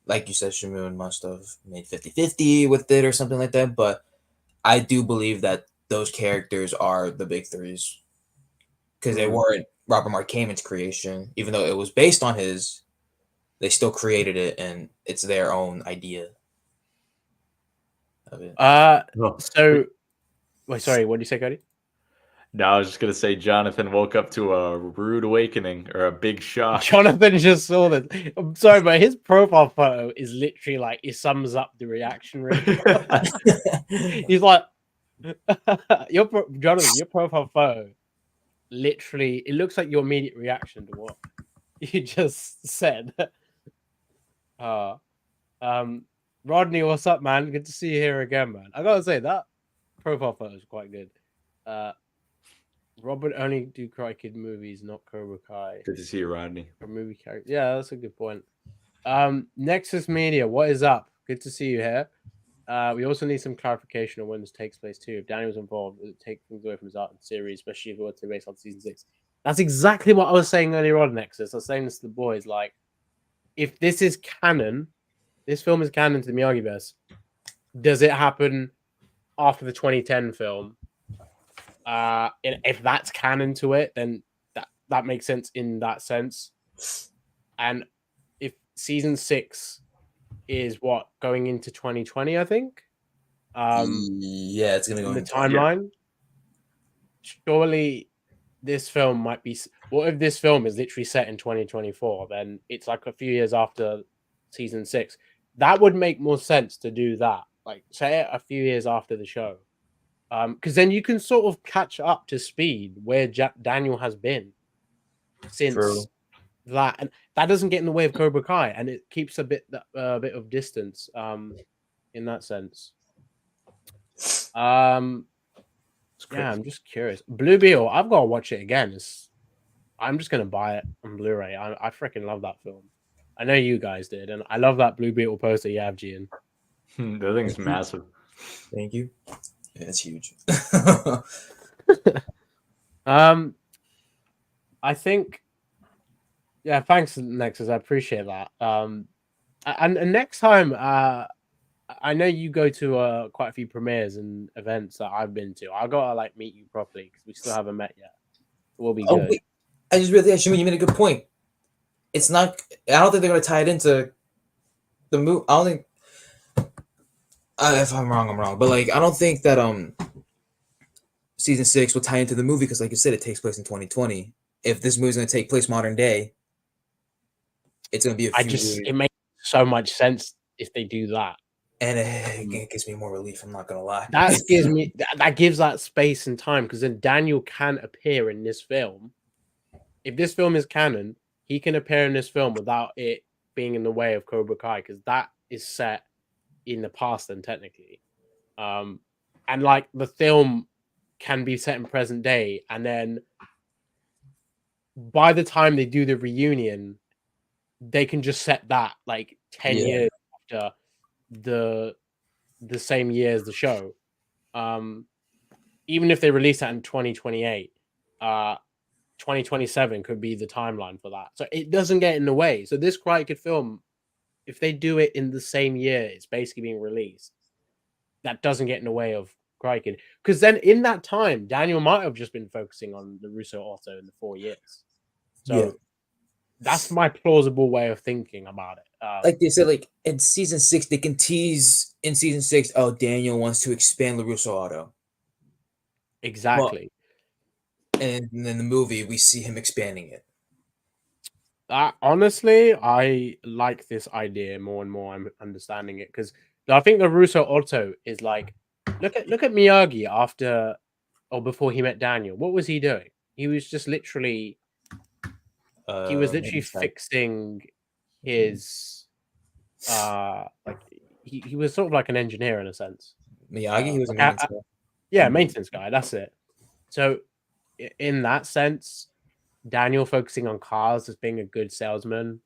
like you said, Shamoon must have made 50-50 with it or something like that. But I do believe that those characters are the big threes because they weren't Robert Mark Heyman's creation, even though it was based on his. They still created it, and it's their own idea of it. So, wait, sorry, what did you say, Cody? No, I was just gonna say Jonathan woke up to a rude awakening or a big shock. Jonathan just saw this. I'm sorry, but his profile photo is literally like it sums up the reaction rate. He's like, Jonathan, your profile photo literally it looks like your immediate reaction to what you just said. Rodney, what's up, man? Good to see you here again, man. I gotta say that profile photo is quite good. Robert only do Karate Kid movies, not Cobra Kai. Good to see you, Rodney. A movie character. Yeah, that's a good point. Nexus Media, what is up? Good to see you here. We also need some clarification on when this takes place too. If Daniel's involved, would it take things away from his art and series, especially if it were to be based on season 6? That's exactly what I was saying earlier on, Nexus. I was saying this to the boys, like, if this is canon, this film is canon to the Miyagi-verse, does it happen after the 2010 film? If that's canon to it, then that makes sense in that sense. And if season 6 is what going into 2020, I think. Yeah, it's gonna go in the into timeline. Surely, this film might be. What if this film is literally set in 2024? Then it's like a few years after season 6. That would make more sense to do that. Like say it a few years after the show. Because then you can sort of catch up to speed where Daniel has been since that, and that doesn't get in the way of Cobra Kai, and it keeps a bit of distance in that sense. Yeah, I'm just curious. Blue Beetle, I've got to watch it again. I'm just gonna buy it on Blu-ray. I freaking love that film. I know you guys did, and I love that Blue Beetle poster you have, Gian. That thing's massive. Thank you. Yeah, it's huge. I think, yeah, thanks, Nexus. I appreciate that. And next time, I know you go to quite a few premieres and events that I've been to. I gotta like meet you properly because we still haven't met yet. We'll be good. Wait. I just really, Shimon, you made a good point. It's not. I don't think they're gonna tie it into the movie. I don't think. If I'm wrong, I'm wrong. But like, I don't think that season 6 will tie into the movie because, like you said, it takes place in 2020. If this movie's gonna take place modern day, it's gonna be. It makes so much sense if they do that, and it gives me more relief. I'm not gonna lie. That gives that space and time because then Daniel can appear in this film if this film is canon, he can appear in this film without it being in the way of Cobra Kai, because that is set in the past then technically. And like the film can be set in present day, and then by the time they do the reunion, they can just set that like 10 years after the same year as the show. Even if they release that in 2028, 2027 could be the timeline for that. So it doesn't get in the way. So this Karate Kid film, if they do it in the same year it's basically being released, that doesn't get in the way of Karate Kid. Because then in that time, Daniel might have just been focusing on the Russo Otto in the 4 years. So that's my plausible way of thinking about it. Like they said, like in season 6, they can tease in season 6, oh, Daniel wants to expand LaRusso Auto. Exactly. And in the movie, we see him expanding it. Honestly, I like this idea more and more. I'm understanding it because I think the Russo Otto is like, look at Miyagi after or before he met Daniel. What was he doing? He was just literally fixing his like he was sort of like an engineer in a sense. Miyagi, he was a maintenance guy. Yeah, maintenance guy. That's it. So in that sense, Daniel focusing on cars as being a good salesman,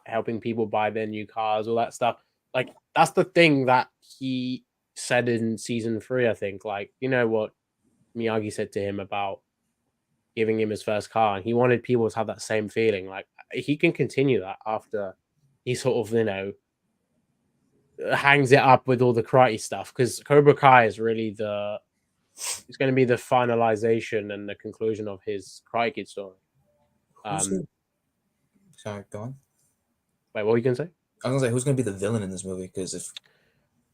helping people buy their new cars, all that stuff. Like that's the thing that he said in season 3, I think. Like, you know what Miyagi said to him about giving him his first car, and he wanted people to have that same feeling. Like he can continue that after he sort of, you know, hangs it up with all the karate stuff, because Cobra Kai is really it's going to be the finalization and the conclusion of his Karate Kid story. Sorry, go on. Wait, what were you going to say? I was going to say, who's going to be the villain in this movie? Because if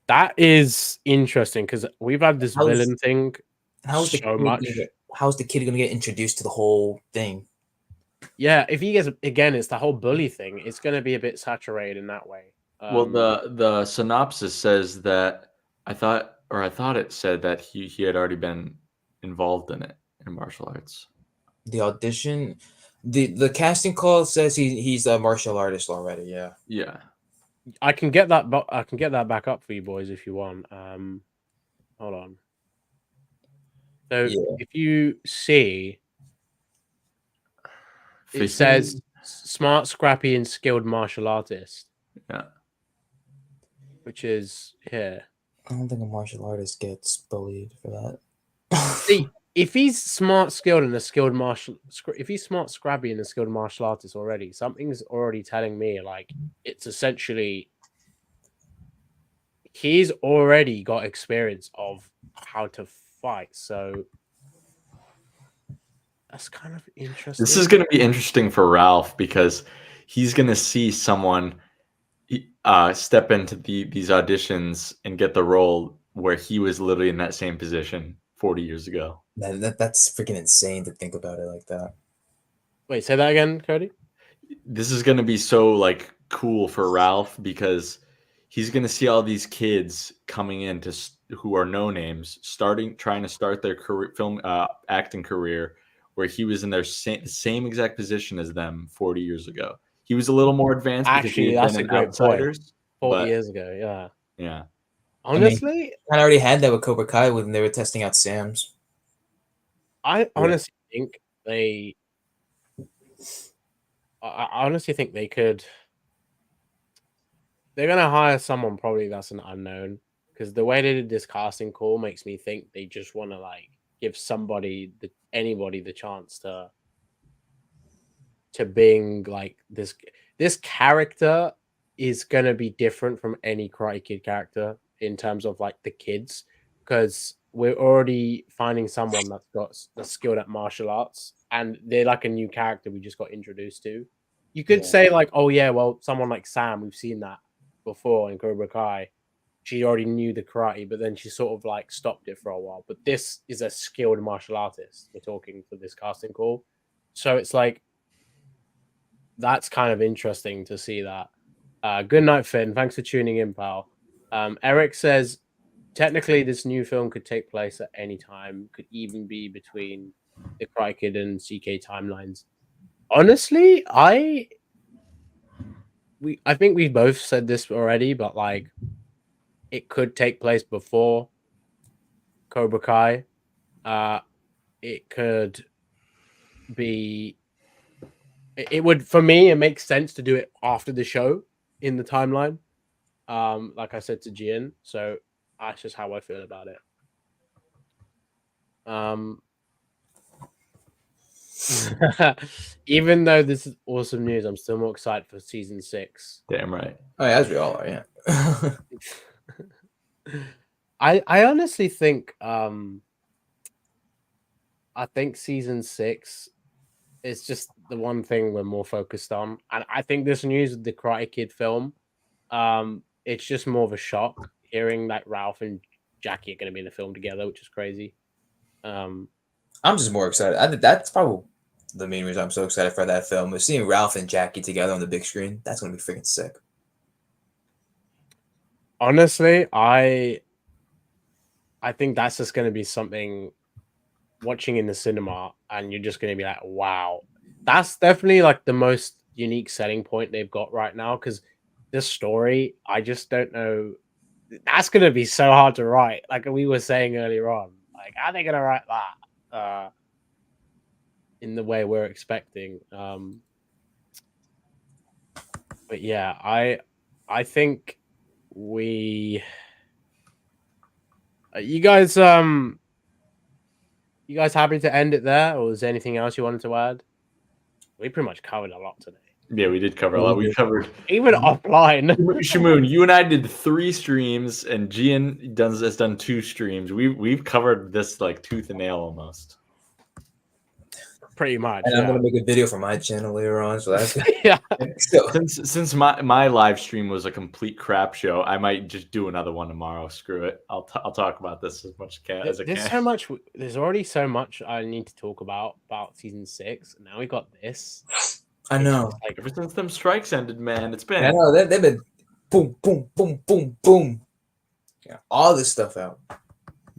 that is interesting, because we've had this villain thing how's the kid going to get introduced to the whole thing? Yeah, if he gets, again, it's the whole bully thing. It's going to be a bit saturated in that way. Well, the synopsis says that I thought it said that he had already been involved in it in martial arts. The audition, the casting call says he's a martial artist already. Yeah. Yeah. I can get that, but I can get that back up for you boys if you want. Hold on. So if you see, it says smart, scrappy, and skilled martial artist. Yeah. Which is here. I don't think a martial artist gets bullied for that. See, if he's smart, skilled, and a skilled if he's smart, scrappy, and a skilled martial artist already, something's already telling me like it's essentially he's already got experience of how to fight. So that's kind of interesting. This is going to be interesting for Ralph because he's going to see someone step into these auditions and get the role where he was literally in that same position 40 years ago. That's freaking insane to think about it like that. Wait, say that again, Cody? This is going to be so like cool for Ralph because he's going to see all these kids coming in who are no names, trying to start their career, acting career, where he was in their same exact position as them 40 years ago. He was a little more advanced. Actually, that's a great point. 40 years ago, yeah. Yeah. Honestly, I already had that with Cobra Kai when they were testing out Sam's. I honestly think they could. They're gonna hire someone probably that's an unknown, because the way they did this casting call makes me think they just want to like give anybody the chance to being like this. This character is gonna be different from any Karate Kid character in terms of like the kids, because we're already finding someone that's skilled at martial arts, and they're like a new character we just got introduced to. You could say like, oh yeah, well, someone like Sam, we've seen that before in Cobra Kai. She already knew the karate, but then she sort of like stopped it for a while. But this is a skilled martial artist we're talking for this casting call. So it's like, that's kind of interesting to see that. Good night, Finn. Thanks for tuning in, pal. Eric says, technically, this new film could take place at any time. Could even be between the Karate Kid and CK timelines. Honestly, I think we both said this already, but like it could take place before Cobra Kai. It could be. It would, for me, it makes sense to do it after the show in the timeline. Like I said to Gian, so that's just how I feel about it. Even though this is awesome news, I'm still more excited for season 6. Damn right. Oh, yeah, as we all are, yeah. I honestly think I think season 6 is just the one thing we're more focused on, and I think this news with the Karate Kid film, it's just more of a shock hearing that Ralph and Jackie are going to be in the film together, which is crazy. I'm just more excited. I think that's probably the main reason I'm so excited for that film is seeing Ralph and Jackie together on the big screen. That's gonna be freaking sick. Honestly, I think that's just going to be something watching in the cinema, and you're just going to be like, wow, that's definitely like the most unique selling point they've got right now. Because this story, I just don't know. That's going to be so hard to write. Like we were saying earlier on, like, how are they going to write that in the way we're expecting? But yeah, I think we. You guys happy to end it there, or is there anything else you wanted to add? We pretty much covered a lot today. Yeah, we did cover a lot. We covered even offline. Shamoon, you and I did 3 streams, and Gian has done 2 streams. We've covered this like tooth and nail almost. Pretty much. And I'm gonna make a video for my channel later on, so that's yeah. So, Since my live stream was a complete crap show, I might just do another one tomorrow. Screw it. I'll talk about this as much as I can. There's so much. There's already so much I need to talk about season 6. And now we got this. I know. Like, Ever since them strikes ended, man, it's been. I know they've been boom, boom, boom, boom, boom. Yeah, all this stuff out.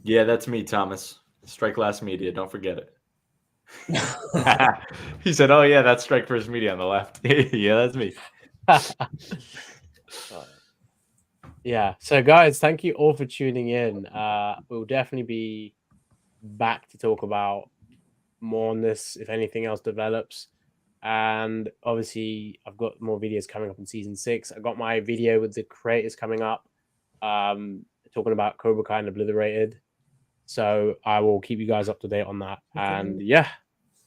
Yeah, that's me, Thomas. Strike Last Media. Don't forget it. He said, "Oh yeah, that's Strike First Media on the left." Yeah, that's me. Yeah. So, guys, thank you all for tuning in. We'll definitely be back to talk about more on this if anything else develops. And obviously, I've got more videos coming up in season 6. I got my video with the creators coming up, talking about Cobra Kai and Obliterated. So I will keep you guys up to date on that. Okay. And yeah,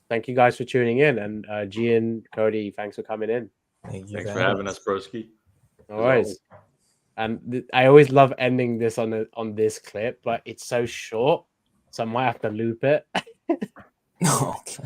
thank you guys for tuning in. And Gian, Cody, thanks for coming in. Thanks for having us, broski. No worries. And I always love ending this on this clip, but it's so short, so I might have to loop it. Okay.